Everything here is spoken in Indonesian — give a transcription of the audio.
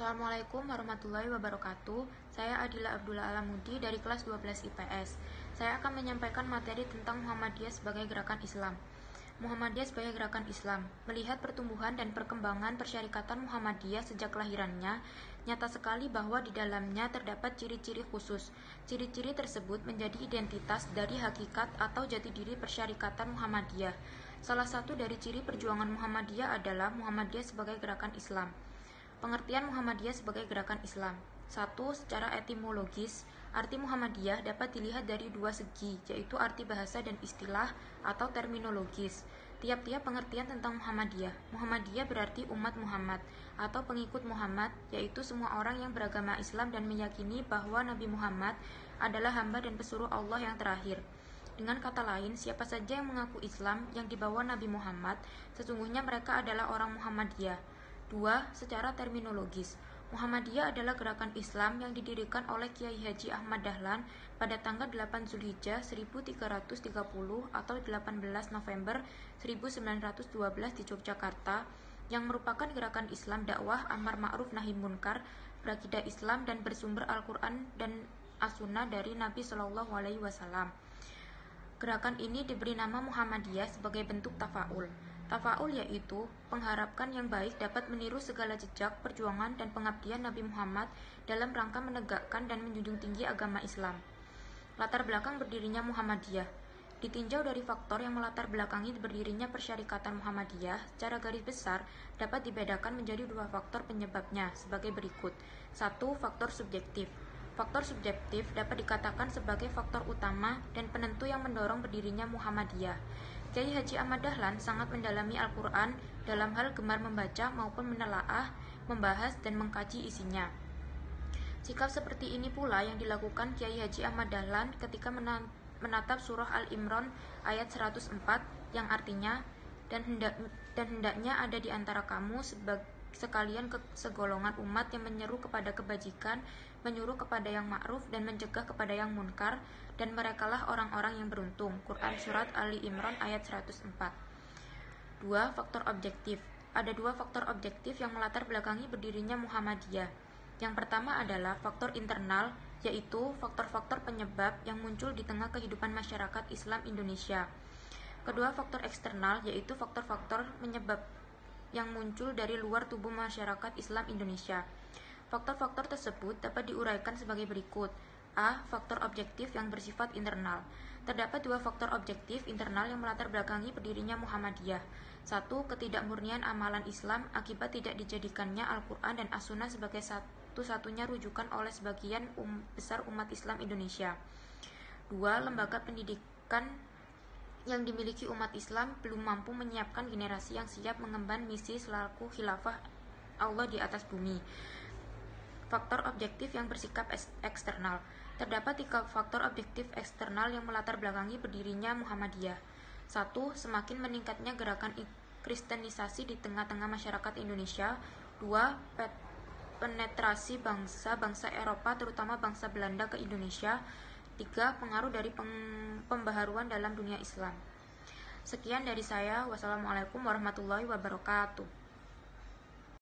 Assalamualaikum warahmatullahi wabarakatuh. Saya Adila Abdullah Alamudi dari kelas 12 IPS. Saya akan menyampaikan materi tentang Muhammadiyah sebagai gerakan Islam. Muhammadiyah sebagai gerakan Islam. Melihat pertumbuhan dan perkembangan persyarikatan Muhammadiyah sejak kelahirannya, nyata sekali bahwa di dalamnya terdapat ciri-ciri khusus. Ciri-ciri tersebut menjadi identitas dari hakikat atau jati diri persyarikatan Muhammadiyah. Salah satu dari ciri perjuangan Muhammadiyah adalah Muhammadiyah sebagai gerakan Islam. Pengertian Muhammadiyah sebagai gerakan Islam. 1. Secara etimologis, arti Muhammadiyah dapat dilihat dari dua segi, yaitu arti bahasa dan istilah atau terminologis. Tiap-tiap pengertian tentang Muhammadiyah. Muhammadiyah berarti umat Muhammad atau pengikut Muhammad, yaitu semua orang yang beragama Islam dan meyakini bahwa Nabi Muhammad adalah hamba dan pesuruh Allah yang terakhir. Dengan kata lain, siapa saja yang mengaku Islam yang dibawa Nabi Muhammad, sesungguhnya mereka adalah orang Muhammadiyah. 2. Secara terminologis, Muhammadiyah adalah gerakan Islam yang didirikan oleh Kiai Haji Ahmad Dahlan pada tanggal 8 Zulhijjah 1330 atau 18 November 1912 di Yogyakarta, yang merupakan gerakan Islam dakwah amar ma'ruf nahi munkar, berakidah Islam dan bersumber Al-Quran dan As-Sunnah dari Nabi Shallallahu Alaihi Wasallam. Gerakan ini diberi nama Muhammadiyah sebagai bentuk tafaul. Tafaul yaitu pengharapkan yang baik dapat meniru segala jejak, perjuangan, dan pengabdian Nabi Muhammad dalam rangka menegakkan dan menjunjung tinggi agama Islam. Latar belakang berdirinya Muhammadiyah. Ditinjau dari faktor yang melatar belakangi berdirinya persyarikatan Muhammadiyah, secara garis besar dapat dibedakan menjadi dua faktor penyebabnya sebagai berikut. 1. Faktor subjektif. Faktor subjektif dapat dikatakan sebagai faktor utama dan penentu yang mendorong berdirinya Muhammadiyah. Kiai Haji Ahmad Dahlan sangat mendalami Al-Quran dalam hal gemar membaca maupun menelaah, membahas, dan mengkaji isinya. Sikap seperti ini pula yang dilakukan Kiai Haji Ahmad Dahlan ketika menatap surah Al-Imran ayat 104 yang artinya, dan hendaknya ada di antara kamu sekalian segolongan umat yang menyeru kepada kebajikan, menyuruh kepada yang ma'ruf dan mencegah kepada yang munkar, dan merekalah orang-orang yang beruntung. Quran Surat Ali Imran ayat 104. 2. Faktor objektif. Ada dua faktor objektif yang melatar belakangi berdirinya Muhammadiyah. Yang pertama adalah faktor internal, yaitu faktor-faktor penyebab yang muncul di tengah kehidupan masyarakat Islam Indonesia. Kedua, faktor eksternal, yaitu faktor-faktor penyebab yang muncul dari luar tubuh masyarakat Islam Indonesia. Faktor-faktor tersebut dapat diuraikan sebagai berikut. A. Faktor objektif yang bersifat internal. Terdapat dua faktor objektif internal yang melatar belakangi berdirinya Muhammadiyah. 1. Ketidakmurnian amalan Islam akibat tidak dijadikannya Al-Quran dan As-Sunnah sebagai satu-satunya rujukan oleh sebagian besar umat Islam Indonesia. 2. Lembaga pendidikan yang dimiliki umat Islam belum mampu menyiapkan generasi yang siap mengemban misi selaku khilafah Allah di atas bumi. Faktor objektif yang bersikap eksternal. Terdapat tiga faktor objektif eksternal yang melatar belakangi berdirinya Muhammadiyah. 1. Semakin meningkatnya gerakan kristenisasi di tengah-tengah masyarakat Indonesia. 2. Penetrasi bangsa-bangsa Eropa terutama bangsa Belanda ke Indonesia. 3. Pengaruh dari pembaharuan dalam dunia Islam. Sekian dari saya. Wassalamualaikum warahmatullahi wabarakatuh.